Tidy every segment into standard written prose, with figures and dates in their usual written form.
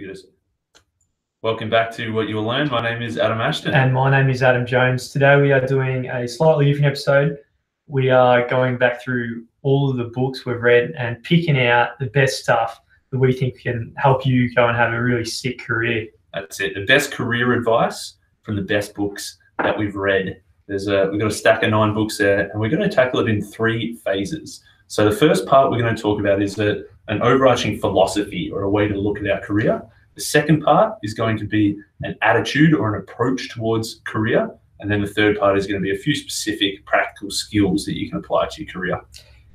computers. Welcome back to What You'll Learn. My name is Adam Ashton. And my name is Adam Jones. Today we are doing a slightly different episode. We are going back through all of the books we've read and picking out the best stuff that we think can help you go and have a really sick career. That's it. The best career advice from the best books that we've read. We've got a stack of 9 books there, and we're going to tackle it in 3 phases. So the first part we're going to talk about is an overarching philosophy or a way to look at our career. The second part is going to be an attitude or an approach towards career. And then the third part is going to be a few specific practical skills that you can apply to your career.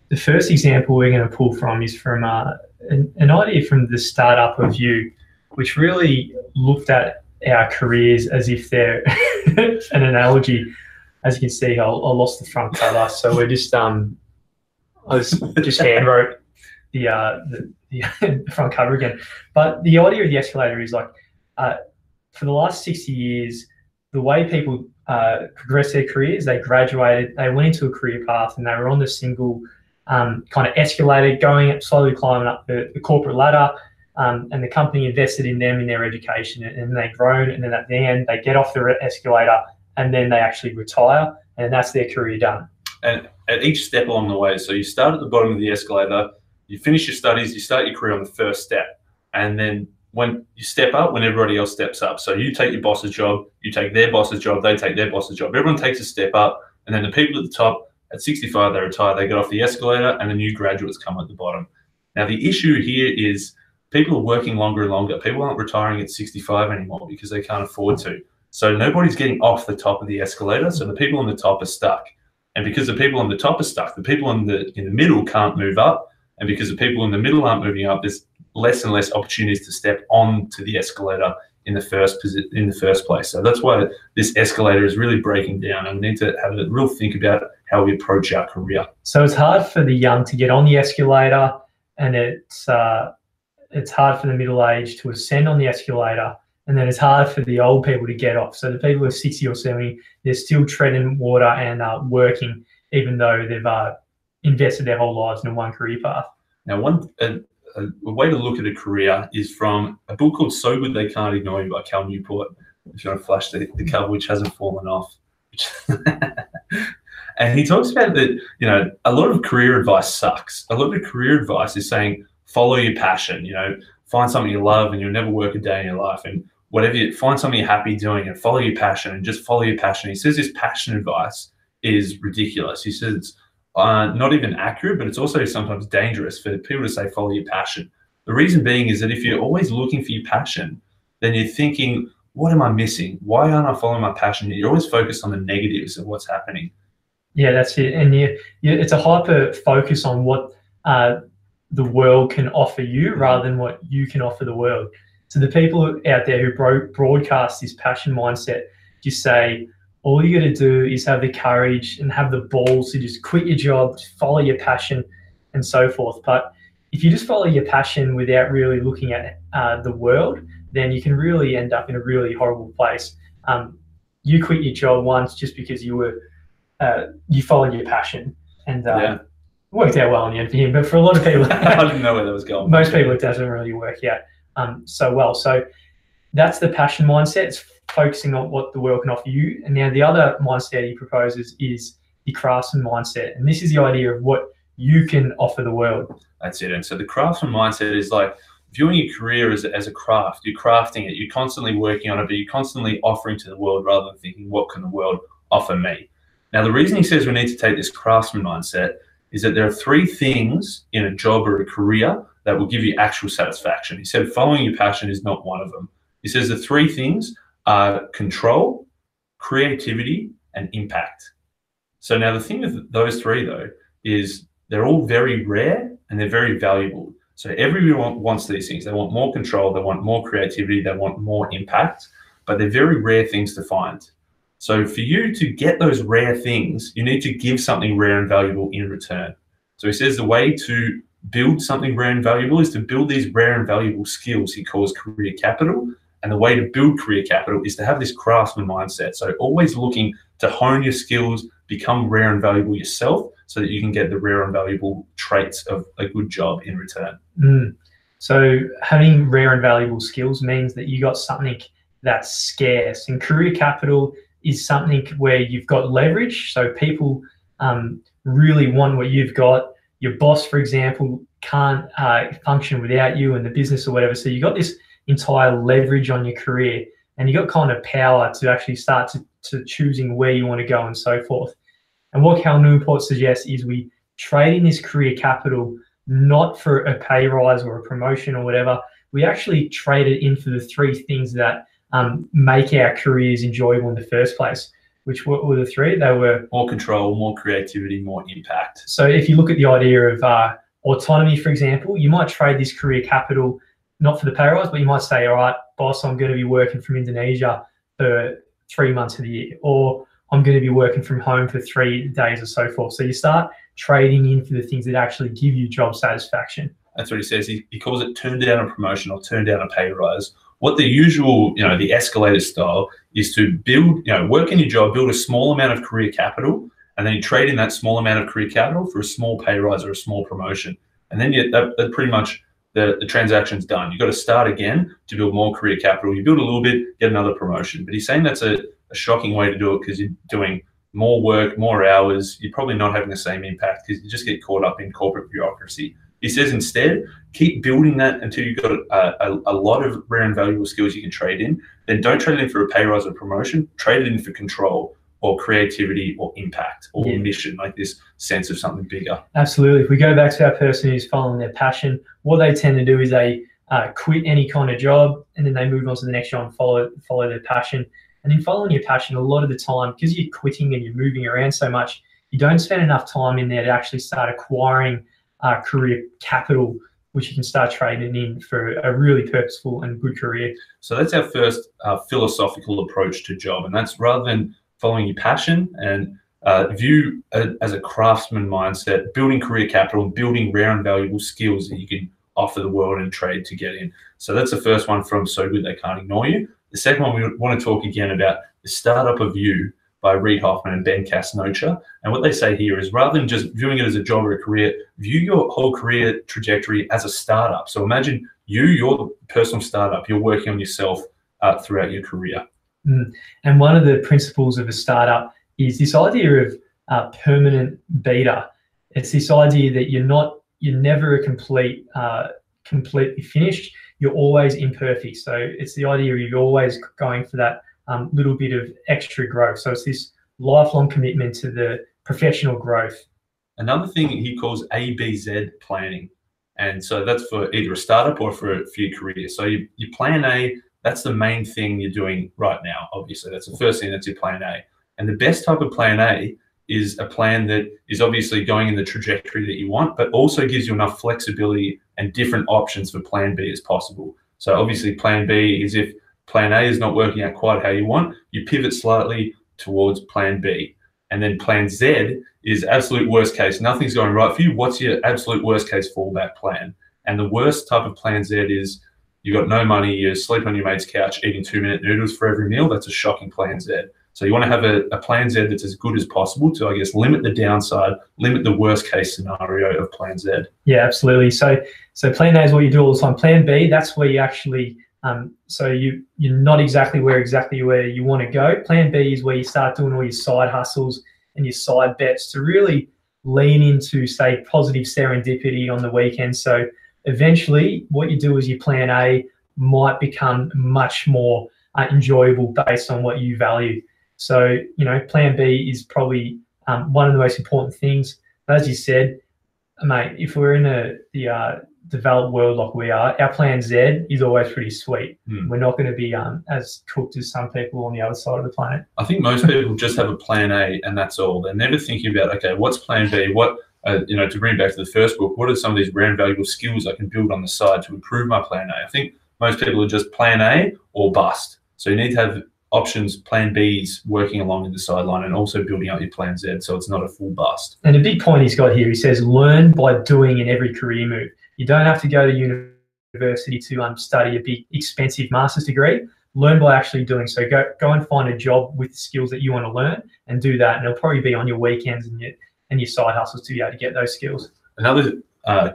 The first example we're going to pull from is from an idea from the Startup of You, which really looked at our careers as if they're an analogy. As you can see, I lost the front cover, so we're just I just hand wrote the front cover again. But the idea of the escalator is like, for the last 60 years, the way people progress their careers, they graduated, they went into a career path, and they were on the single kind of escalator, going up, slowly climbing up the corporate ladder, and the company invested in them in their education, and they've grown, and then at the end, they get off the escalator, and then they actually retire, and that's their career done. And at each step along the way, so you start at the bottom of the escalator, you finish your studies, you start your career on the first step, and then when you step up, when everybody else steps up. So you take your boss's job, you take their boss's job, they take their boss's job. Everyone takes a step up, and then the people at the top, at 65, they retire, they get off the escalator, and the new graduates come at the bottom. Now, the issue here is people are working longer and longer. People aren't retiring at 65 anymore because they can't afford to. So nobody's getting off the top of the escalator, so the people on the top are stuck. And because the people on the top are stuck, the people in the middle can't move up, and because the people in the middle aren't moving up, there's less and less opportunities to step onto the escalator in the first place. So that's why this escalator is really breaking down, and we need to have a real think about how we approach our career. So it's hard for the young to get on the escalator, and it's hard for the middle-aged to ascend on the escalator, and then it's hard for the old people to get off. So the people who are 60 or 70, they're still treading water and working, even though they've invested their whole lives in one career path. Now, a way to look at a career is from a book called So Good They Can't Ignore You by Cal Newport. If you want to flash the cover, which hasn't fallen off. And he talks about that, a lot of career advice sucks. A lot of career advice is saying, follow your passion, find something you love and you'll never work a day in your life. And find something you're happy doing and follow your passion and just follow your passion. He says this passion advice is ridiculous. He says it's not even accurate, but it's also sometimes dangerous for people to say follow your passion. The reason being is that if you're always looking for your passion, then you're thinking, what am I missing? Why aren't I following my passion? You're always focused on the negatives of what's happening. Yeah, that's it. And it's a hyper focus on what the world can offer you rather than what you can offer the world. So the people out there who broadcast this passion mindset just say, all you got to do is have the courage and have the balls to just quit your job, follow your passion, and so forth. But if you just follow your passion without really looking at the world, then you can really end up in a really horrible place. You quit your job once just because you followed your passion, and it worked out well in the end for him. But for a lot of people, I didn't know where that was going. Most people, it doesn't really work out so well. So that's the passion mindset. It's focusing on what the world can offer you. And now the other mindset he proposes is the craftsman mindset. And this is the idea of what you can offer the world. That's it. And so the craftsman mindset is like viewing your career as a craft. You're crafting it. You're constantly working on it, but you're constantly offering to the world rather than thinking, what can the world offer me? Now, the reason he says we need to take this craftsman mindset is that there are 3 things in a job or a career that will give you actual satisfaction. He said following your passion is not one of them. He says the 3 things are control, creativity, and impact. So now the thing with those 3, though, is they're all very rare and they're very valuable. So everyone wants these things. They want more control, they want more creativity, they want more impact, but they're very rare things to find. So for you to get those rare things, you need to give something rare and valuable in return. So he says the way to build something rare and valuable is to build these rare and valuable skills he calls career capital. And the way to build career capital is to have this craftsman mindset. So always looking to hone your skills, become rare and valuable yourself so that you can get the rare and valuable traits of a good job in return. So having rare and valuable skills means that you got something that's scarce, and career capital is something where you've got leverage. So people really want what you've got. Your boss, for example, can't function without you in the business or whatever. So you got this entire leverage on your career, and you got kind of power to actually start to choosing where you want to go and so forth. And what Cal Newport suggests is we trade in this career capital not for a pay rise or a promotion or whatever. We actually trade it in for the three things that make our careers enjoyable in the first place. Which were the three? They were more control, more creativity, more impact. So if you look at the idea of autonomy, for example, you might trade this career capital not for the pay rise, but you might say, all right, boss, I'm going to be working from Indonesia for 3 months of the year, or I'm going to be working from home for 3 days or so forth. So you start trading in for the things that actually give you job satisfaction. That's what he says. He calls it turn down a promotion or turn down a pay rise. What the usual, the escalator style is to build, work in your job, build a small amount of career capital, and then you trade in that small amount of career capital for a small pay rise or a small promotion. And then that pretty much the transaction's done. You've got to start again to build more career capital. You build a little bit, get another promotion. But he's saying that's a shocking way to do it because you're doing more work, more hours. You're probably not having the same impact because you just get caught up in corporate bureaucracy. He says instead, keep building that until you've got a lot of rare and valuable skills you can trade in. Then don't trade it in for a pay rise or promotion. Trade it in for control or creativity or impact or mission, like this sense of something bigger. Absolutely. If we go back to our person who's following their passion, what they tend to do is they quit any kind of job and then they move on to the next job and follow their passion. And in following your passion, a lot of the time, because you're quitting and you're moving around so much, you don't spend enough time in there to actually start acquiring career capital, which you can start trading in for a really purposeful and good career. So that's our first philosophical approach to job, and that's rather than following your passion and view as a craftsman mindset, building career capital and building rare and valuable skills that you can offer the world and trade to get in. So that's the first one from So Good They Can't Ignore You. The second one, we want to talk again about the startup of you by Reid Hoffman and Ben Casnocha. And what they say here is rather than just viewing it as a job or a career, view your whole career trajectory as a startup. So imagine your personal startup, you're working on yourself throughout your career. And one of the principles of a startup is this idea of permanent beta. It's this idea that you're never a completely finished. You're always imperfect. So it's the idea of you're always going for that little bit of extra growth. So it's this lifelong commitment to the professional growth. Another thing he calls ABZ planning. And so that's for either a startup or for your career. So your plan A, that's the main thing you're doing right now. Obviously, that's the first thing, that's your plan A. And the best type of plan A is a plan that is obviously going in the trajectory that you want, but also gives you enough flexibility and different options for plan B as possible. So obviously plan B is if plan A is not working out quite how you want, you pivot slightly towards plan B. And then plan Z is absolute worst case. Nothing's going right for you. What's your absolute worst case fallback plan? And the worst type of plan Z is you've got no money, you sleep on your mate's couch eating 2-minute noodles for every meal. That's a shocking plan Z. So you want to have a plan Z that's as good as possible to, I guess, limit the downside, limit the worst case scenario of plan Z. Yeah, absolutely. So plan A is what you do all the time. Plan B, that's where you actually, so you're not exactly where you want to go. Plan B is where you start doing all your side hustles and your side bets to really lean into, say, positive serendipity on the weekend. So eventually what you do is your plan A might become much more enjoyable based on what you value. So, plan B is probably one of the most important things. But as you said, mate, if we're in the developed world like we are, our plan Z is always pretty sweet. We're not going to be as cooked as some people on the other side of the planet. I think most people just have a plan A and that's all. They're never thinking about, okay, what's plan B? What, to bring back to the first book, what are some of these rare and valuable skills I can build on the side to improve my plan A? I think most people are just plan A or bust. So you need to have options, plan Bs working along in the sideline and also building up your plan Z so it's not a full bust. And a big point he's got here, he says, learn by doing in every career move. You don't have to go to university to study a big expensive master's degree. Learn by actually doing so. Go and find a job with the skills that you want to learn and do that. And it'll probably be on your weekends and your side hustles to be able to get those skills. Another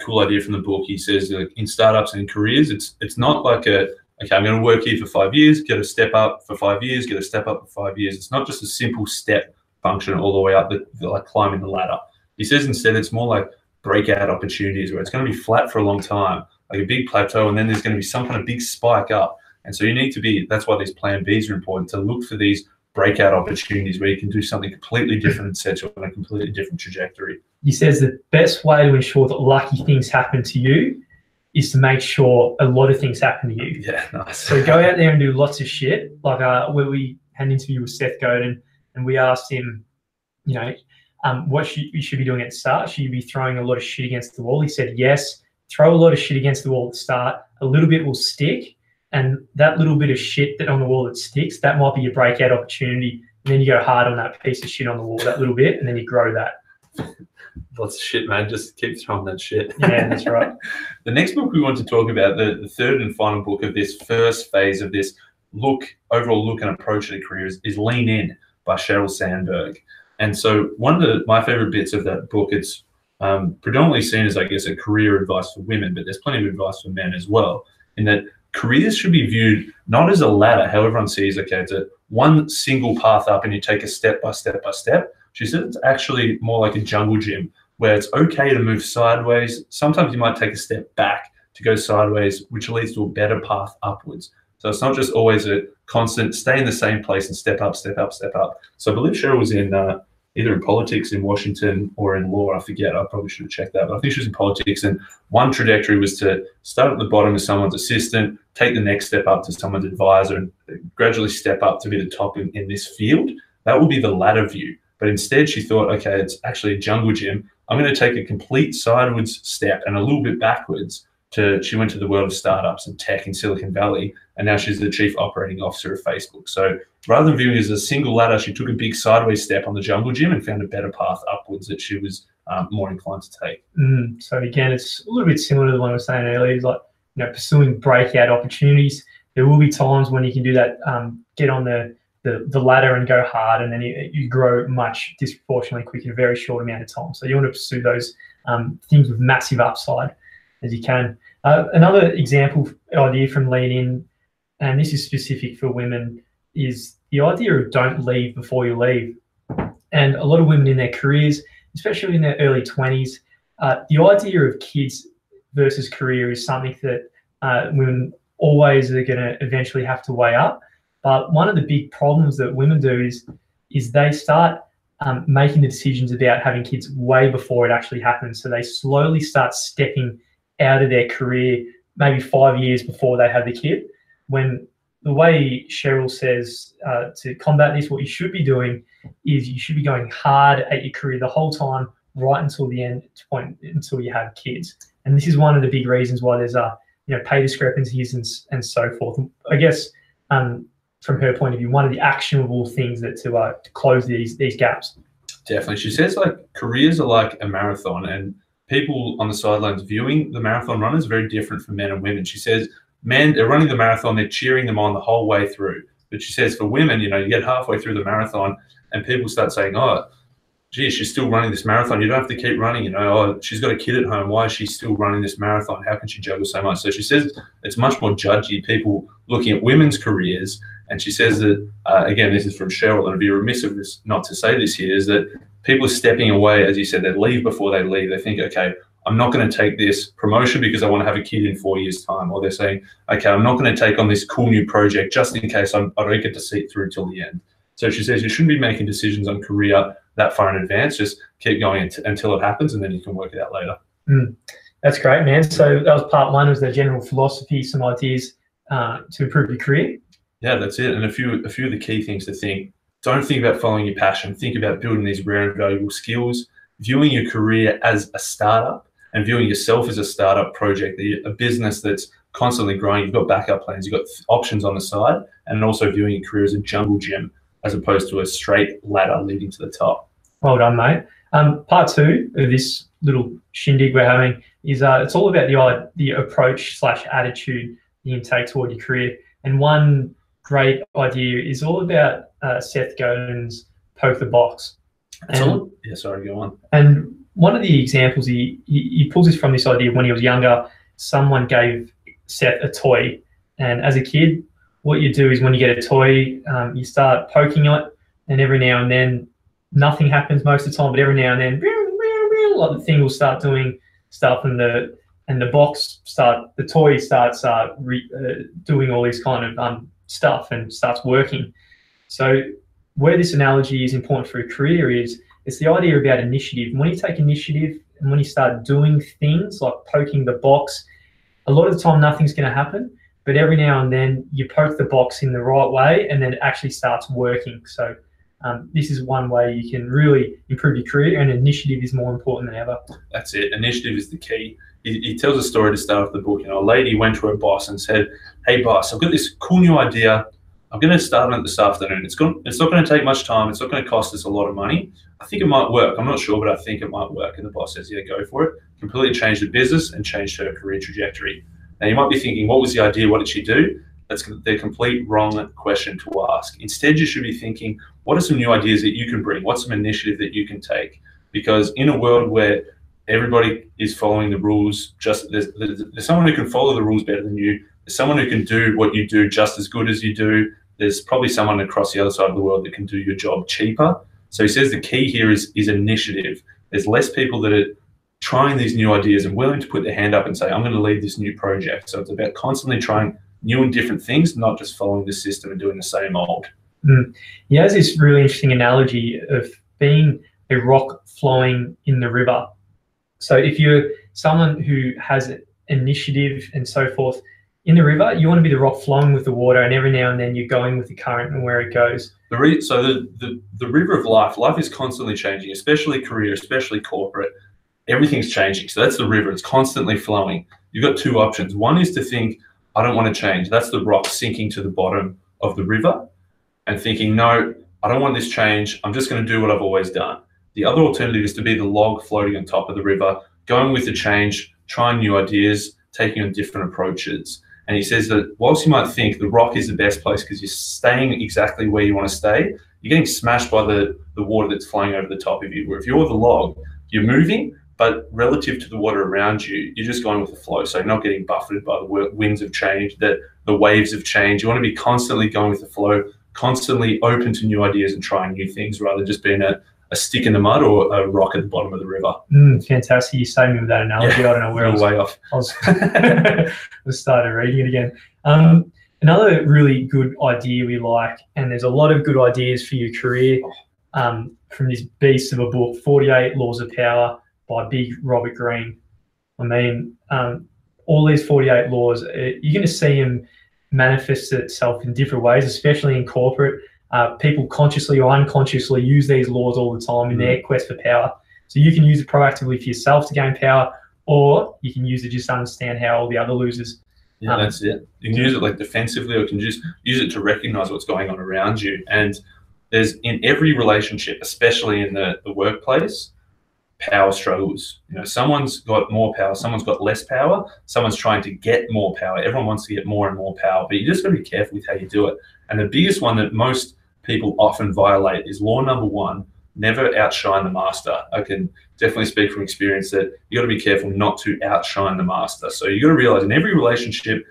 cool idea from the book. He says in startups and in careers, it's not like okay, I'm going to work here for 5 years, get a step up for 5 years, get a step up for 5 years. It's not just a simple step function all the way up, like climbing the ladder. He says instead it's more like breakout opportunities where it's going to be flat for a long time, like a big plateau, and then there's going to be some kind of big spike up. And so you need to be, that's why these plan Bs are important, to look for these breakout opportunities where you can do something completely different and set you on a completely different trajectory. He says the best way to ensure that lucky things happen to you is to make sure a lot of things happen to you. Yeah, nice. So go out there and do lots of shit. Like where we had an interview with Seth Godin, and we asked him, you know, what you should be doing at the start. Should you be throwing a lot of shit against the wall? He said, yes, throw a lot of shit against the wall at the start. A little bit will stick, and that little bit of shit that on the wall that sticks, that might be your breakout opportunity. And then you go hard on that piece of shit on the wall, that little bit, and then you grow that. Lots of shit, man. Just keep throwing that shit. Yeah, that's right. The next book we want to talk about, the third and final book of this first phase of this overall look and approach to the career is Lean In by Sheryl Sandberg. And so one of my favorite bits of that book, it's predominantly seen as, I guess, a career advice for women, but there's plenty of advice for men as well, in that careers should be viewed not as a ladder, how everyone sees, okay, it's a one single path up and you take a step by step by step. She said it's actually more like a jungle gym where it's okay to move sideways. Sometimes you might take a step back to go sideways, which leads to a better path upwards. So it's not just always a constant stay in the same place and step up, step up, step up. So I believe Sheryl was in either in politics in Washington or in law. I forget. I probably should have checked that. But I think she was in politics. And one trajectory was to start at the bottom as someone's assistant, take the next step up to someone's advisor, and gradually step up to be the top in this field. That would be the ladder view. But instead, she thought, okay, it's actually a jungle gym. I'm going to take a complete sideways step and a little bit backwards. She went to the world of startups and tech in Silicon Valley, and now she's the chief operating officer of Facebook. So rather than viewing it as a single ladder, she took a big sideways step on the jungle gym and found a better path upwards that she was more inclined to take. So again, it's a little bit similar to the one I was saying earlier. It's like, you know, pursuing breakout opportunities. There will be times when you can do that, get on the ladder and go hard, and then you grow much disproportionately quick in a very short amount of time. So you want to pursue those things with massive upside as you can. Another example idea from Lean In, and this is specific for women, is the idea of don't leave before you leave. And a lot of women in their careers, especially in their early 20s, the idea of kids versus career is something that women always are going to eventually have to weigh up. But one of the big problems that women do is they start making the decisions about having kids way before it actually happens. So they slowly start stepping out of their career maybe 5 years before they have the kid. When the way Sheryl says to combat this, what you should be doing is you should be going hard at your career the whole time, right until the end point, until you have kids. And this is one of the big reasons why there's pay discrepancies and so forth. I guess from her point of view, one of the actionable things that to close these gaps. Definitely. She says like careers are like a marathon, and people on the sidelines viewing the marathon runners are very different from men and women. She says men, they're running the marathon, they're cheering them on the whole way through. But she says for women, you get halfway through the marathon and people start saying, oh, geez, she's still running this marathon. You don't have to keep running, oh, she's got a kid at home. Why is she still running this marathon? How can she juggle so much? So she says it's much more judgy, people looking at women's careers. And she says that, again, this is from Sheryl, and it'd be remiss of this not to say this here, is that people are stepping away, as you said, they leave before they leave. They think, okay, I'm not going to take this promotion because I want to have a kid in 4 years' time. Or they're saying, okay, I'm not going to take on this cool new project just in case I don't get to see it through till the end. So she says you shouldn't be making decisions on career that far in advance. Just keep going until it happens, and then you can work it out later. That's great, man. So that was part one, was the general philosophy, some ideas to improve your career. Yeah, that's it. And a few of the key things to think. Don't think about following your passion. Think about building these rare and valuable skills, viewing your career as a startup and viewing yourself as a startup project, a business that's constantly growing. You've got backup plans, you've got options on the side, and also viewing your career as a jungle gym as opposed to a straight ladder leading to the top. Well done, mate. Part two of this little shindig we're having is it's all about the approach / attitude you can take toward your career. And one great idea is all about Seth Godin's poke the box. Yeah, sorry, go on. And one of the examples, he pulls this from this idea when he was younger. Someone gave Seth a toy, and as a kid, what you do is when you get a toy, you start poking it, and every now and then, nothing happens most of the time, but every now and then, like the thing will start doing stuff, and the toy starts doing all this kind of stuff and starts working. So where this analogy is important for a career is it's the idea about initiative. When you take initiative and when you start doing things like poking the box, a lot of the time nothing's going to happen, but every now and then you poke the box in the right way and then it actually starts working. So this is one way you can really improve your career, and initiative is more important than ever. That's it. Initiative is the key. He tells a story to start off the book. A lady went to her boss and said, "Hey boss, I've got this cool new idea. I'm going to start on it this afternoon. It's not going to take much time. It's not going to cost us a lot of money. I think it might work. I'm not sure, but I think it might work." And the boss says, "Yeah, go for it." Completely changed the business and changed her career trajectory. Now you might be thinking, what was the idea? What did she do? That's the complete wrong question to ask. Instead, you should be thinking, what are some new ideas that you can bring? What's some initiative that you can take? Because in a world where everybody is following the rules, there's someone who can follow the rules better than you. There's someone who can do what you do just as good as you do. There's probably someone across the other side of the world that can do your job cheaper. So he says the key here is initiative. There's less people that are trying these new ideas and willing to put their hand up and say, I'm going to lead this new project. So it's about constantly trying new and different things, not just following the system and doing the same old. He has this really interesting analogy of being a rock flowing in the river. So if you're someone who has initiative and so forth in the river, you want to be the rock flowing with the water, and every now and then you're going with the current and where it goes. So the river of life is constantly changing, especially career, especially corporate. Everything's changing. So that's the river. It's constantly flowing. You've got two options. One is to think, I don't want to change. That's the rock sinking to the bottom of the river and thinking, no, I don't want this change. I'm just going to do what I've always done. The other alternative is to be the log floating on top of the river, going with the change, trying new ideas, taking on different approaches. And he says that whilst you might think the rock is the best place because you're staying exactly where you want to stay, you're getting smashed by the water that's flowing over the top of you. Where if you're the log, you're moving, but relative to the water around you, you're just going with the flow. So you're not getting buffeted by the winds of change, the waves of change. You want to be constantly going with the flow, constantly open to new ideas and trying new things rather than just being a stick in the mud or a rock at the bottom of the river. Fantastic. You saved me with that analogy. Yeah, I don't know where I was way off. I started reading it again. Another really good idea we like, and there's a lot of good ideas for your career from this beast of a book, 48 Laws of Power by Big Robert Greene. I mean, all these 48 laws, you're going to see them manifest itself in different ways, especially in corporate. People consciously or unconsciously use these laws all the time in their quest for power. So you can use it proactively for yourself to gain power, or you can use it just to understand how all the other losers. Yeah, that's it. You can use it like defensively, or you can just use it to recognize what's going on around you. And there's in every relationship, especially in the workplace, power struggles. Someone's got more power, someone's got less power, someone's trying to get more power. Everyone wants to get more and more power, but you just got to be careful with how you do it. And the biggest one that most people often violate is law number 1, never outshine the master. I can definitely speak from experience that you got to be careful not to outshine the master. So you got to realize in every relationship,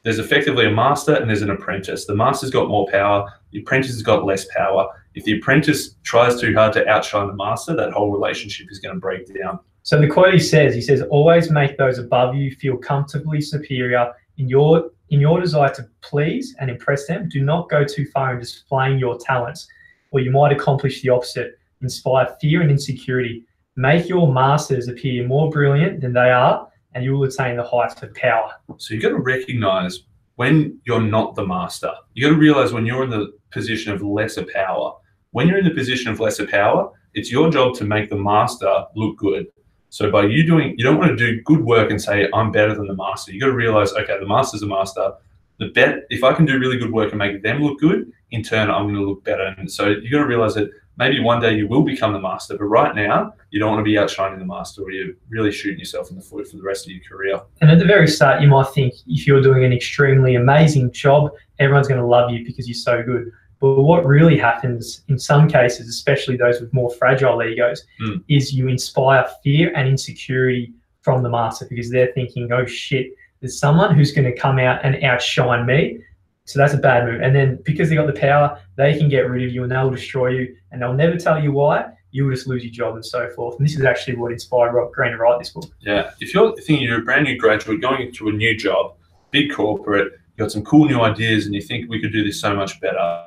there's effectively a master and there's an apprentice. The master's got more power, the apprentice has got less power. If the apprentice tries too hard to outshine the master, that whole relationship is going to break down. So the quote he says, always make those above you feel comfortably superior in your desire to please and impress them. Do not go too far in displaying your talents, or you might accomplish the opposite, inspire fear and insecurity. Make your masters appear more brilliant than they are, and you will attain the heights of power. So you've got to recognize when you're not the master. You got to realize when you're in the position of lesser power. When you're in the position of lesser power, it's your job to make the master look good. So by you don't want to do good work and say, I'm better than the master. You got to realize, okay, the master's a master. If I can do really good work and make them look good, in turn, I'm going to look better. And so you got to realize that maybe one day you will become the master, but right now you don't want to be outshining the master, or you're really shooting yourself in the foot for the rest of your career. And at the very start, you might think if you're doing an extremely amazing job, everyone's going to love you because you're so good. But what really happens in some cases, especially those with more fragile egos, is you inspire fear and insecurity from the master, because they're thinking, oh shit, there's someone who's going to come out and outshine me. So that's a bad move. And then because they got the power, they can get rid of you and they'll destroy you, and they'll never tell you why. You'll just lose your job and so forth. And this is actually what inspired Rob Greene to write this book. Yeah. If you're thinking you're a brand new graduate going into a new job, big corporate, you got some cool new ideas and you think we could do this so much better,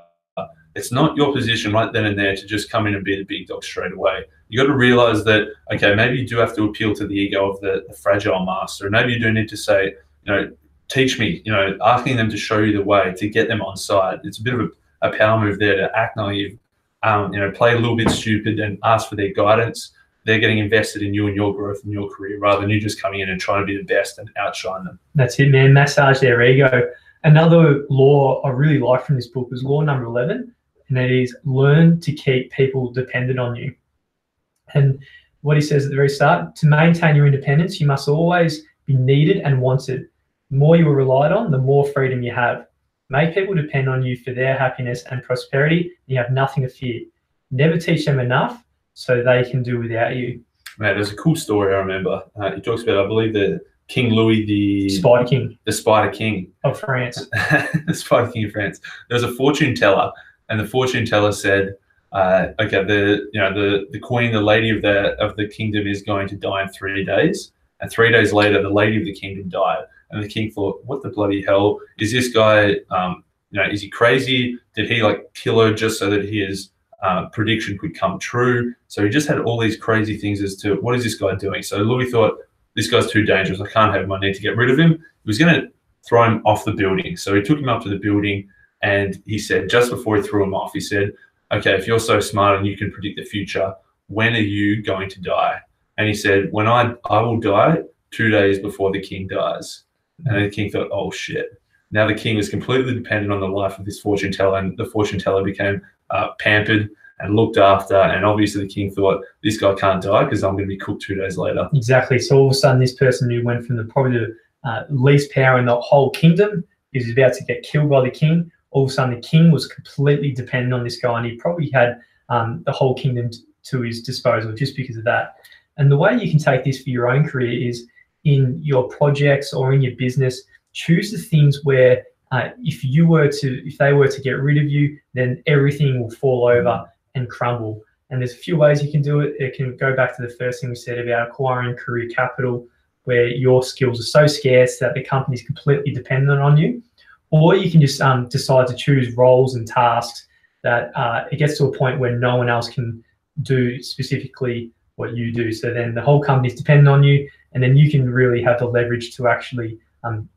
it's not your position right then and there to just come in and be the big dog straight away. You got to realize that, okay, maybe you do have to appeal to the ego of the fragile master. And maybe you do need to say, teach me, asking them to show you the way, to get them on side. It's a bit of a power move there to act naive, play a little bit stupid and ask for their guidance. They're getting invested in you and your growth and your career, rather than you just coming in and trying to be the best and outshine them. That's it, man. Massage their ego. Another law I really like from this book is law number 11, and that is learn to keep people dependent on you. And what he says at the very start, to maintain your independence, you must always be needed and wanted. The more you are relied on, the more freedom you have. Make people depend on you for their happiness and prosperity, and you have nothing to fear. Never teach them enough so they can do without you. Man, there's a cool story I remember. He talks about, I believe, the King Louis the Spider King. The Spider King of France. The Spider King of France. There was a fortune teller, and the fortune teller said, okay, the queen, the lady of the kingdom is going to die in 3 days. And 3 days later, the lady of the kingdom died. And the king thought, what the bloody hell? Is this guy, is he crazy? Did he kill her just so that his prediction could come true? So he just had all these crazy things as to what is this guy doing? So Louis thought, this guy's too dangerous. I can't have him. I need to get rid of him. He was going to throw him off the building. So he took him up to the building, and he said, just before he threw him off, he said, okay, if you're so smart and you can predict the future, when are you going to die? And he said, when I will die 2 days before the king dies. And the king thought, oh shit. Now the king was completely dependent on the life of this fortune teller, and the fortune teller became pampered and looked after. And obviously the king thought, this guy can't die because I'm going to be cooked 2 days later. Exactly. So all of a sudden, this person who went from probably the least power in the whole kingdom is about to get killed by the king. All of a sudden, the king was completely dependent on this guy, and he probably had the whole kingdom to his disposal just because of that. And the way you can take this for your own career is in your projects or in your business, choose the things where if they were to get rid of you, then everything will fall over and crumble. And there's a few ways you can do it. It can go back to the first thing we said about acquiring career capital, where your skills are so scarce that the company is completely dependent on you. Or you can just decide to choose roles and tasks that it gets to a point where no one else can do specifically what you do. So then the whole company is dependent on you, and then you can really have the leverage to actually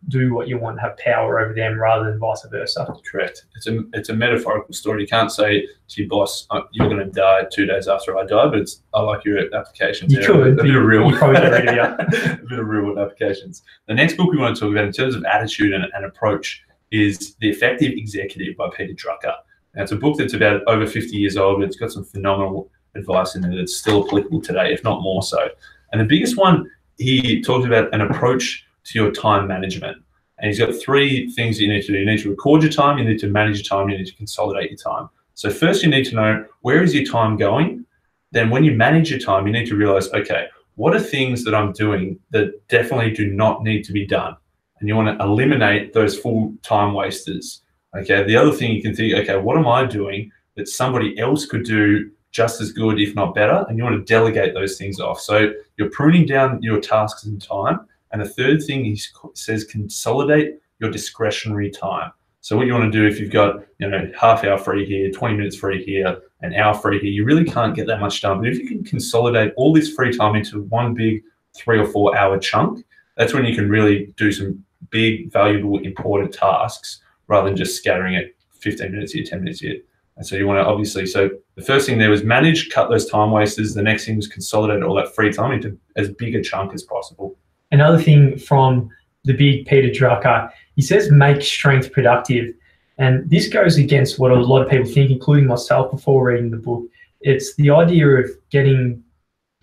do what you want, have power over them rather than vice versa. Correct. It's a metaphorical story. You can't say to your boss, you're going to die 2 days after I die, but I like your applications. You could. A bit of real. You probably get rid of you. A bit of real applications. The next book we want to talk about in terms of attitude and approach is The Effective Executive by Peter Drucker. Now, it's a book that's about over 50 years old, but it's got some phenomenal advice in it that's still applicable today, if not more so. And the biggest one, he talks about an approach to your time management. And he's got 3 things you need to do. You need to record your time, you need to manage your time, you need to consolidate your time. So first you need to know, where is your time going? Then when you manage your time, you need to realize, okay, what are things that I'm doing that definitely do not need to be done? And you want to eliminate those full time wasters. Okay, the other thing you can think, okay, what am I doing that somebody else could do just as good, if not better? And you want to delegate those things off. So you're pruning down your tasks and time. And the third thing he says, consolidate your discretionary time. So what you want to do if you've got, half hour free here, 20 minutes free here, an hour free here, you really can't get that much done. But if you can consolidate all this free time into one big 3 or 4 hour chunk, that's when you can really do some big, valuable, important tasks rather than just scattering it 15 minutes here, 10 minutes here. And so you want to obviously, so the first thing there was manage, cut those time wasters. The next thing was consolidate all that free time into as big a chunk as possible. Another thing from the big Peter Drucker, he says, make strength productive. And this goes against what a lot of people think, including myself before reading the book. It's the idea of getting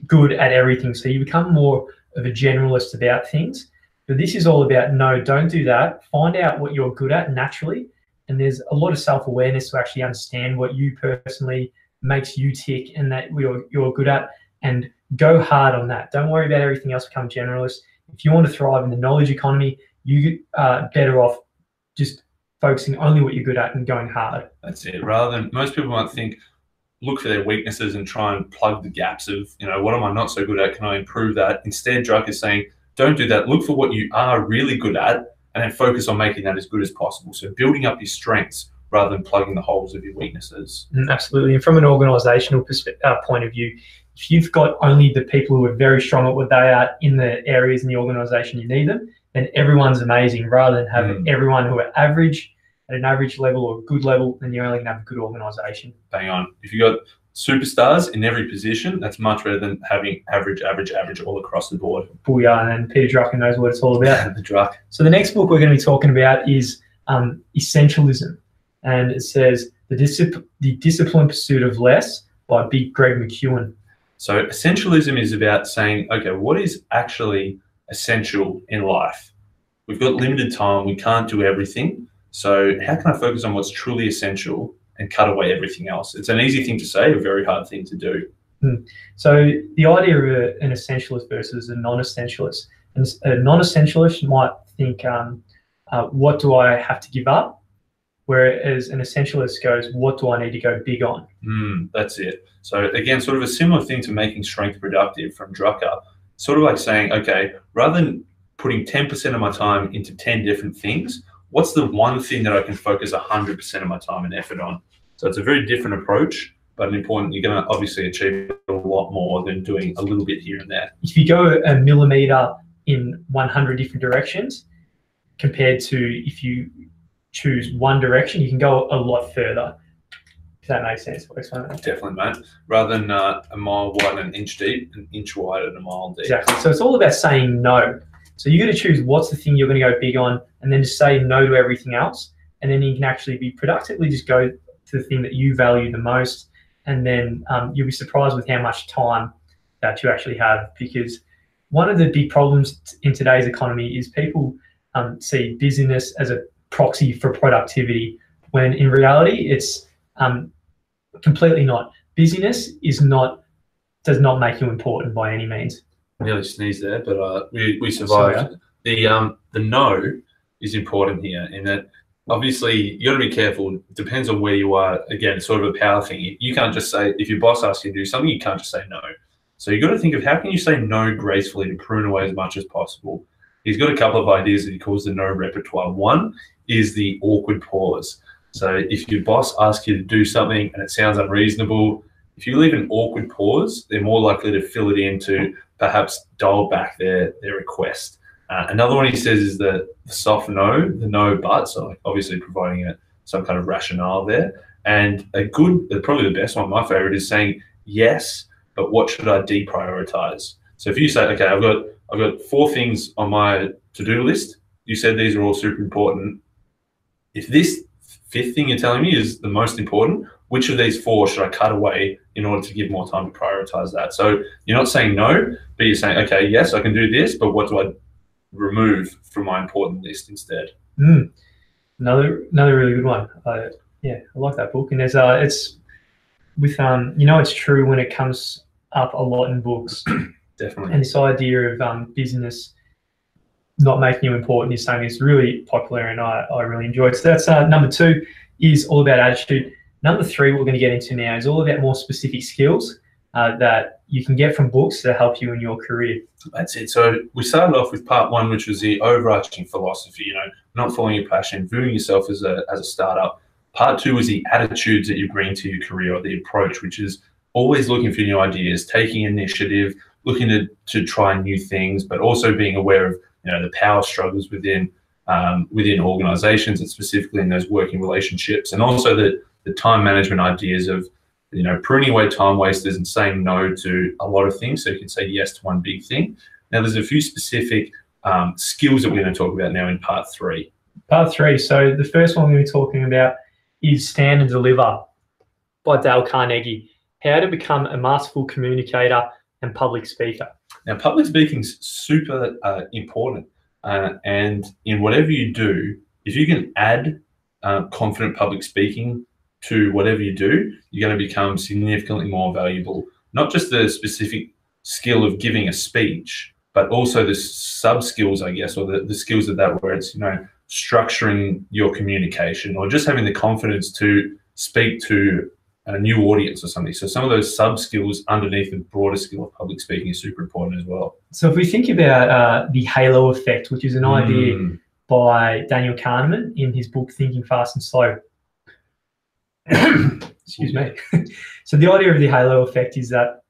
good at everything. So you become more of a generalist about things. But this is all about, no, don't do that. Find out what you're good at naturally and there's a lot of self-awareness to actually understand what you personally makes you tick and that you're good at, and go hard on that. Don't worry about everything else, become generalist. If you want to thrive in the knowledge economy, you are better off just focusing only what you're good at and going hard. That's it. Rather than, most people might think, look for their weaknesses and try and plug the gaps of, what am I not so good at? Can I improve that? Instead, Druck is saying, don't do that. Look for what you are really good at and then focus on making that as good as possible. So building up your strengths rather than plugging the holes of your weaknesses. Absolutely. And from an organizational point of view, if you've got only the people who are very strong at what they are in the areas in the organization you need them, then everyone's amazing. Rather than having everyone who are average, at an average level or a good level, then you're only going to have a good organization. Bang on. If you've got superstars in every position, that's much better than having average all across the board. Booyah, and Peter Drucker knows what it's all about. The Druck. So the next book we're going to be talking about is Essentialism. And it says The Disciplined Pursuit of Less by Big Greg McKeown. So essentialism is about saying, okay, what is actually essential in life? We've got limited time. We can't do everything. So how can I focus on what's truly essential and cut away everything else? It's an easy thing to say, a very hard thing to do. So the idea of an essentialist versus a non-essentialist. And a non-essentialist might think, what do I have to give up? Whereas an essentialist goes, what do I need to go big on? That's it. So again, sort of a similar thing to making strength productive from Drucker, sort of like saying, okay, rather than putting 10% of my time into 10 different things, what's the one thing that I can focus 100% of my time and effort on? So it's a very different approach, but an important, you're going to obviously achieve a lot more than doing a little bit here and there. If you go a millimeter in 100 different directions, compared to if you choose one direction, you can go a lot further. If that makes sense. Definitely, mate. Rather than a mile wide and an inch deep, an inch wide and a mile deep. Exactly. So it's all about saying no. So you got to choose what's the thing you're going to go big on, and then just say no to everything else. And then you can actually be productively just go to the thing that you value the most. And then you'll be surprised with how much time that you actually have. Because one of the big problems in today's economy is people see busyness as a proxy for productivity, when in reality it's completely not. Busyness does not make you important by any means. Nearly sneezed there, but we survived. The no is important here in that obviously you got to be careful. It depends on where you are. Again, it's sort of a power thing. You can't just say, if your boss asks you to do something, you can't just say no. So you got to think of how can you say no gracefully to prune away as much as possible. He's got a couple of ideas that he calls the no repertoire. One is the awkward pause. So if your boss asks you to do something and it sounds unreasonable, if you leave an awkward pause, they're more likely to fill it in to perhaps dial back their request. Another one he says is the soft no, the no but, so like obviously providing some kind of rationale there. And probably the best one, my favorite, is saying yes, but what should I deprioritize? So if you say, okay, I've got 4 things on my to-do list. You said these are all super important. If this 5th thing you're telling me is the most important, which of these 4 should I cut away in order to give more time to prioritize that? So you're not saying no, but you're saying, okay, yes, I can do this, but what do I remove from my important list instead? Another really good one. I like that book. And there's it's with it's true when it comes up a lot in books. Definitely. And this idea of business not making you important is something that's really popular, and I really enjoy it. So that's number 2 is all about attitude. Number 3, what we're going to get into now, is all about more specific skills that you can get from books that help you in your career. That's it. So we started off with part 1, which was the overarching philosophy, not following your passion, viewing yourself as a startup. Part 2 was the attitudes that you bring to your career, or the approach, which is always looking for new ideas, taking initiative, looking to try new things, but also being aware of the power struggles within organizations, and specifically in those working relationships, and also the time management ideas of pruning away time wasters and saying no to a lot of things so you can say yes to one big thing. Now there's a few specific skills that we're going to talk about now in part 3. Part 3. So the first one we're going to be talking about is Stand and Deliver by Dale Carnegie. How to become a masterful communicator and public speaker. Now, public speaking is super important, and in whatever you do, if you can add confident public speaking to whatever you do, you're going to become significantly more valuable. Not just the specific skill of giving a speech, but also the sub skills, I guess, or the skills of that, where it's, structuring your communication or just having the confidence to speak to a new audience or something. So some of those sub skills underneath the broader skill of public speaking is super important as well. So if we think about the halo effect, which is an idea by Daniel Kahneman in his book Thinking Fast and Slow. Excuse me. So the idea of the halo effect is that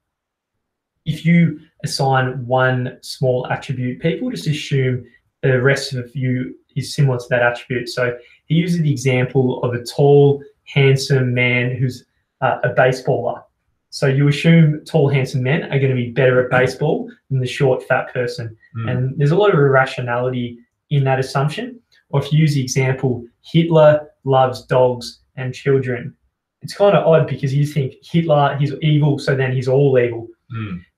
if you assign one small attribute, people just assume the rest of you is similar to that attribute. So he uses the example of a tall, handsome man who's a baseballer. So you assume tall, handsome men are going to be better at baseball than the short, fat person. And there's a lot of irrationality in that assumption. Or if you use the example, Hitler loves dogs and children. It's kind of odd because you think Hitler, he's evil, so then he's all evil.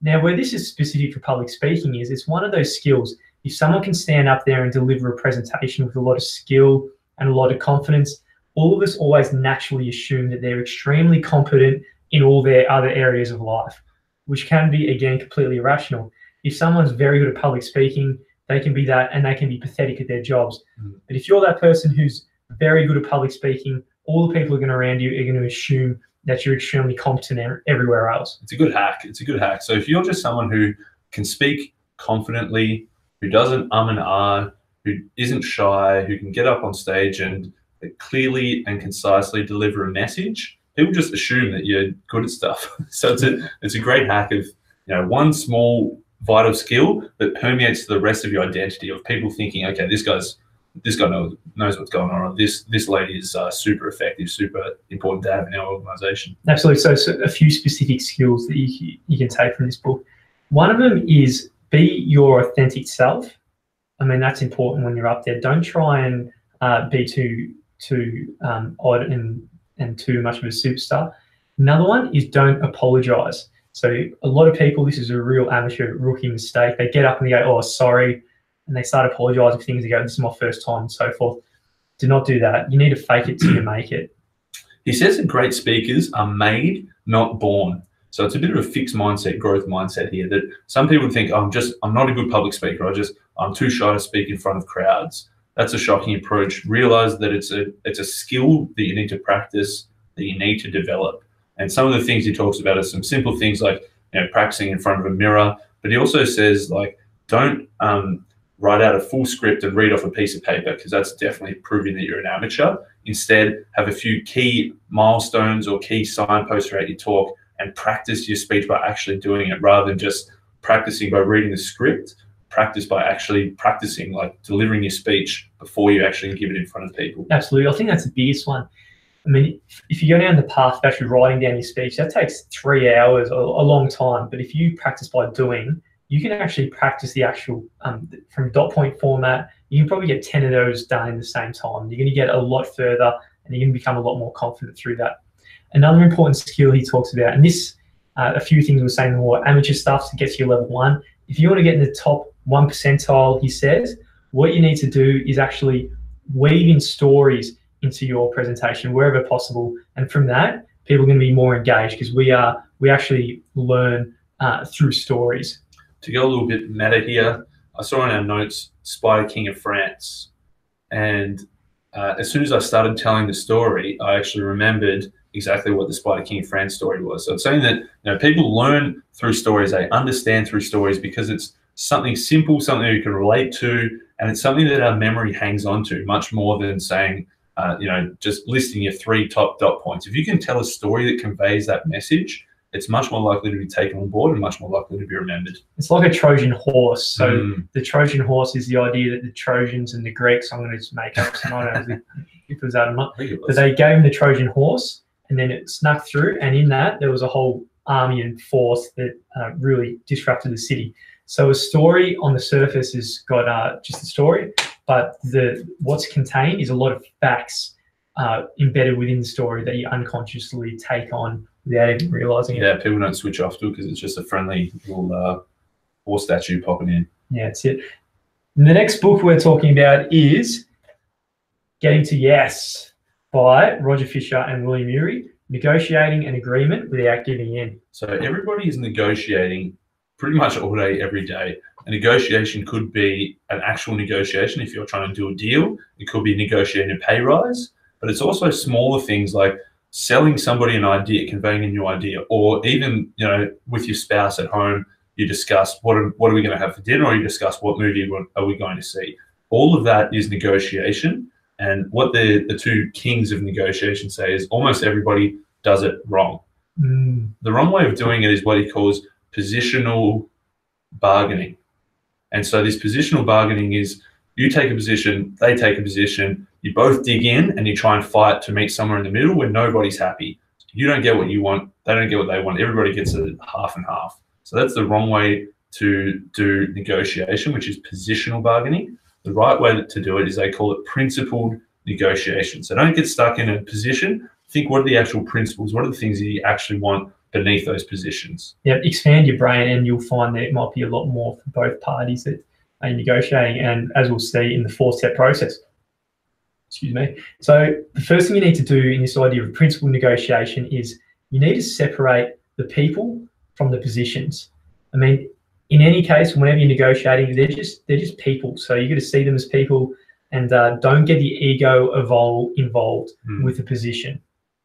Now, where this is specific for public speaking is it's one of those skills. If someone can stand up there and deliver a presentation with a lot of skill and a lot of confidence, all of us always naturally assume that they're extremely competent in all their other areas of life, which can be, again, completely irrational. If someone's very good at public speaking, they can be that and they can be pathetic at their jobs. But if you're that person who's very good at public speaking, all the people who are going to around you are going to assume that you're extremely competent everywhere else. It's a good hack. It's a good hack. So if you're just someone who can speak confidently, who doesn't and ah, who isn't shy, who can get up on stage and clearly and concisely deliver a message, people just assume that you're good at stuff. So it's a great hack of one small vital skill that permeates the rest of your identity, of people thinking, okay, this guy knows what's going on, or this lady is super effective, super important to have in our organization. Absolutely. So a few specific skills that you can take from this book. One of them is be your authentic self. I mean, that's important when you're up there. Don't try and be too odd and too much of a superstar. Another one is don't apologize. So a lot of people, this is a real amateur rookie mistake. They get up and they go, oh, sorry, and they start apologizing for things. They go, this is my first time, and so forth. Do not do that. You need to fake it till you make it. He says that great speakers are made, not born. So it's a bit of a fixed mindset, growth mindset here, that some people think, I'm not a good public speaker. I'm too shy to speak in front of crowds. That's a shocking approach. Realize that it's a skill that you need to practice, that you need to develop. And some of the things he talks about are some simple things like practicing in front of a mirror. But he also says, like, don't write out a full script and read off a piece of paper, because that's definitely proving that you're an amateur. Instead, have a few key milestones or key signposts throughout your talk and practice your speech by actually doing it, rather than just practicing by reading the script. Practice by actually practicing, like delivering your speech before you actually give it in front of people. Absolutely. I think that's the biggest one. I mean, if you go down the path of actually writing down your speech, that takes 3 hours, a long time. But if you practice by doing, you can actually practice the actual, from dot point format, you can probably get 10 of those done in the same time. You're going to get a lot further and you're going to become a lot more confident through that. Another important skill he talks about, and this, a few things we're saying, more amateur stuff to get to your level 1. If you want to get in the top 1 percentile, he says, what you need to do is actually weave in stories into your presentation wherever possible. And from that, people are going to be more engaged, because we actually learn through stories. To go a little bit meta here, I saw in our notes Spider King of France. And as soon as I started telling the story, I actually remembered exactly what the Spider King of France story was. So it's saying that people learn through stories, they understand through stories, because it's something simple, something you can relate to, and it's something that our memory hangs on to much more than saying, just listing your 3 top dot points. If you can tell a story that conveys that message, it's much more likely to be taken on board and much more likely to be remembered. It's like a Trojan horse. So the Trojan horse is the idea that the Trojans and the Greeks, I'm going to just make up some, I don't know if it was that or not, but they gave him the Trojan horse, and then it snuck through, and in that there was a whole army and force that really disrupted the city. So a story on the surface has got just a story, but what's contained is a lot of facts embedded within the story that you unconsciously take on without even realizing it. Yeah, people don't switch off to it because it's just a friendly little horse statue popping in. Yeah, that's it. And the next book we're talking about is Getting to Yes. by Roger Fisher and William Ury, negotiating an agreement without giving in. So everybody is negotiating pretty much all day, every day. A negotiation could be an actual negotiation if you're trying to do a deal. It could be negotiating a pay rise, but it's also smaller things like selling somebody an idea, conveying a new idea, or even, you know, with your spouse at home, you discuss what are we going to have for dinner, or you discuss what movie are we going to see. All of that is negotiation. And what the two kings of negotiation say is almost everybody does it wrong. The wrong way of doing it is what he calls positional bargaining. And so this positional bargaining is you take a position, they take a position, you both dig in and you try and fight to meet somewhere in the middle where nobody's happy. You don't get what you want, they don't get what they want, everybody gets a half and half. So that's the wrong way to do negotiation, which is positional bargaining. The right way to do it is they call it principled negotiation. So don't get stuck in a position. Think, what are the actual principles? What are the things that you actually want beneath those positions? Yeah, expand your brain and you'll find that it might be a lot more for both parties that are negotiating. And as we'll see in the 4-step process, excuse me. So the first thing you need to do in this idea of principled negotiation is you need to separate the people from the positions. I mean, in any case, whenever you're negotiating, they're just people. So you got to see them as people, and don't get the ego involved with the position.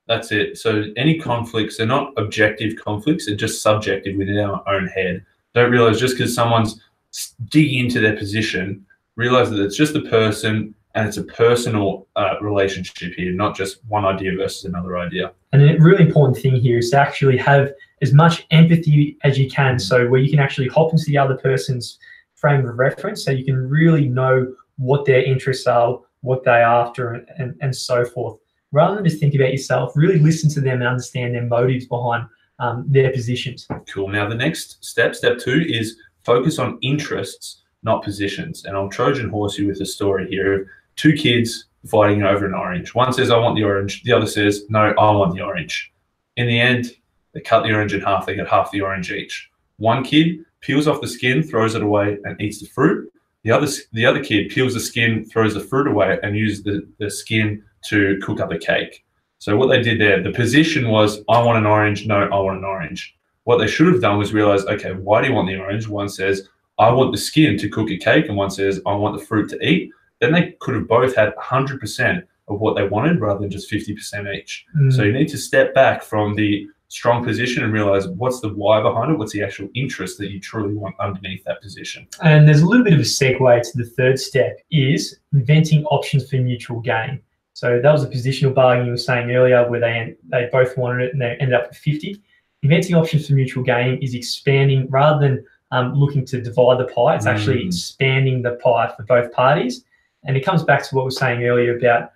That's it. So any conflicts, they're not objective conflicts, they're just subjective within our own head. Don't realize just because someone's digging into their position, realize that it's just a person and it's a personal relationship here, not just one idea versus another idea. And a really important thing here is to actually have as much empathy as you can, so where you can actually hop into the other person's frame of reference, so you can really know what their interests are, what they're after, and so forth. Rather than just think about yourself, really listen to them and understand their motives behind their positions. Cool. Now the next step, step 2, is focus on interests, not positions. And I'll Trojan horse you with a story here of 2 kids fighting over an orange. One says, I want the orange. The other says, no, I want the orange. In the end, they cut the orange in half. They get half the orange each. One kid peels off the skin, throws it away, and eats the fruit. The other kid peels the skin, throws the fruit away, and uses the skin to cook up a cake. So what they did there, the position was, I want an orange, no, I want an orange. What they should have done was realize, okay, why do you want the orange? One says, I want the skin to cook a cake, and one says, I want the fruit to eat. Then they could have both had 100% of what they wanted rather than just 50% each. So you need to step back from the strong position and realize what's the why behind it, what's the actual interest that you truly want underneath that position. And there's a little bit of a segue to the 3rd step, is inventing options for mutual gain. So that was a positional bargaining you were saying earlier, where they both wanted it and they ended up with 50. Inventing options for mutual gain is expanding rather than looking to divide the pie. It's actually expanding the pie for both parties. And it comes back to what we were saying earlier about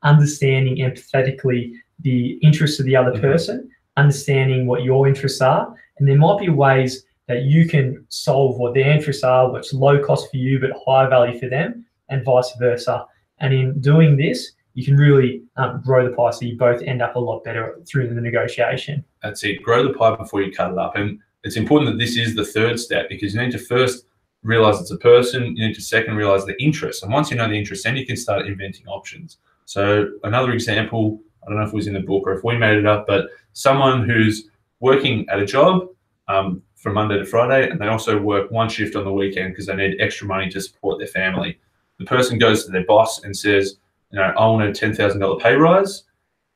understanding empathetically the interests of the other person, understanding what your interests are. And there might be ways that you can solve what their interests are, which is low cost for you but high value for them, and vice versa. And in doing this, you can really grow the pie, so you both end up a lot better through the negotiation. That's it. Grow the pie before you cut it up. And it's important that this is the 3rd step, because you need to first realize it's a person, you need to second realize the interests. And once you know the interests, then you can start inventing options. So another example, I don't know if it was in the book or if we made it up, but someone who's working at a job from Monday to Friday, and they also work 1 shift on the weekend because they need extra money to support their family. The person goes to their boss and says, you know, I want a $10,000 pay rise.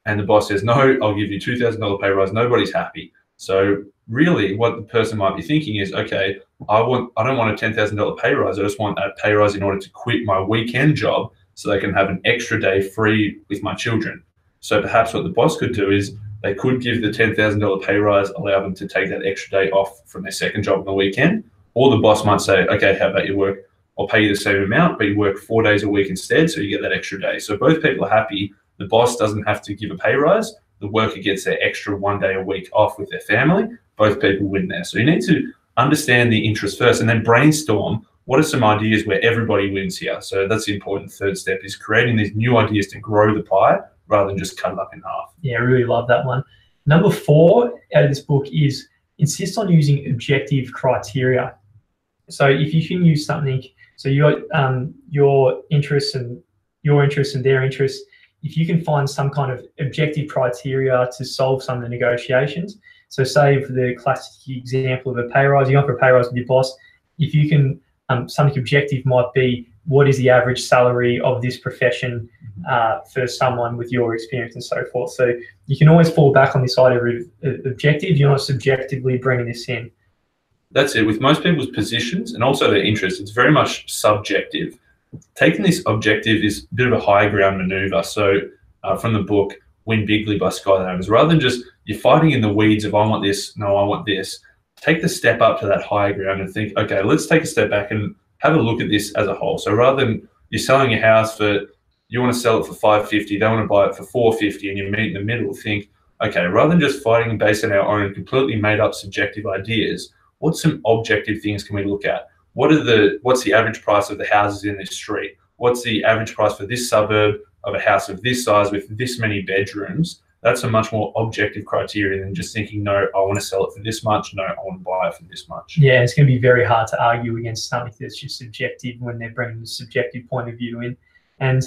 And the boss says, no, I'll give you $2,000 pay rise. Nobody's happy. So really what the person might be thinking is, okay, I don't want a $10,000 pay rise. I just want a pay rise in order to quit my weekend job so they can have an extra day free with my children. So perhaps what the boss could do is they could give the $10,000 pay rise, allow them to take that extra day off from their second job on the weekend. Or the boss might say, okay, how about you work? I'll pay you the same amount, but you work 4 days a week instead, so you get that extra day. So both people are happy. The boss doesn't have to give a pay rise. The worker gets their extra 1 day a week off with their family. Both people win there. So you need to understand the interest first and then brainstorm what are some ideas where everybody wins here. So that's the important 3rd step, is creating these new ideas to grow the pie rather than just cut it up in half. Yeah, I really love that one. Number 4 out of this book is insist on using objective criteria. So if you can use something, so your interests and their interests, if you can find some kind of objective criteria to solve some of the negotiations. So say for the classic example of a pay rise, you offer a pay rise with your boss. If you can, something objective might be, what is the average salary of this profession for someone with your experience and so forth. So you can always fall back on this idea of objective. You're not subjectively bringing this in. That's it. With most people's positions and also their interests, it's very much subjective. Taking this objective is a bit of a high ground maneuver. So from the book, Win Bigly by Skylar Adams, rather than just you're fighting in the weeds of I want this, no, I want this, take the step up to that higher ground and think, okay, let's take a step back and have a look at this as a whole. So rather than you're selling your house for, you want to sell it for $550, they want to buy it for $450, and you meet in the middle, think, okay, rather than just fighting based on our own completely made up subjective ideas, what some objective things can we look at? What's the average price of the houses in this street? What's the average price for this suburb of a house of this size with this many bedrooms? That's a much more objective criteria than just thinking, no, I want to sell it for this much. No, I want to buy it for this much. Yeah, it's going to be very hard to argue against something that's just subjective when they're bringing the subjective point of view in. And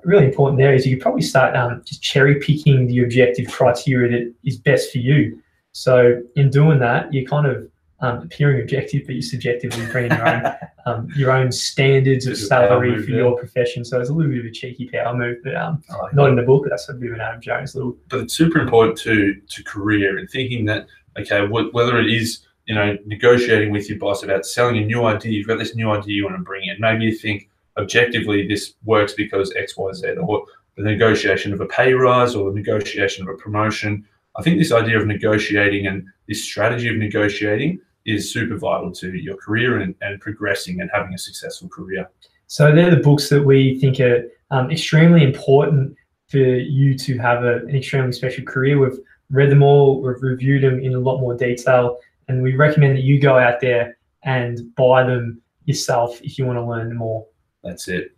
really important there is you could probably start just cherry picking the objective criteria that is best for you. So in doing that, you're kind of appearing objective, but you're subjectively bringing your own standards of salary for your profession. So it's a little bit of a cheeky power move, but not in the book. That's a bit of an Adam Jones little. But it's super important to career and thinking that, okay, whether it is, you know, negotiating with your boss about selling a new idea, you've got this new idea you want to bring in. Maybe you think objectively this works because X, Y, Z, or the negotiation of a pay rise or the negotiation of a promotion. I think this idea of negotiating and this strategy of negotiating is super vital to your career and progressing and having a successful career. So they're the books that we think are extremely important for you to have an extremely special career. We've read them all, we've reviewed them in a lot more detail, and we recommend that you go out there and buy them yourself if you want to learn more. That's it.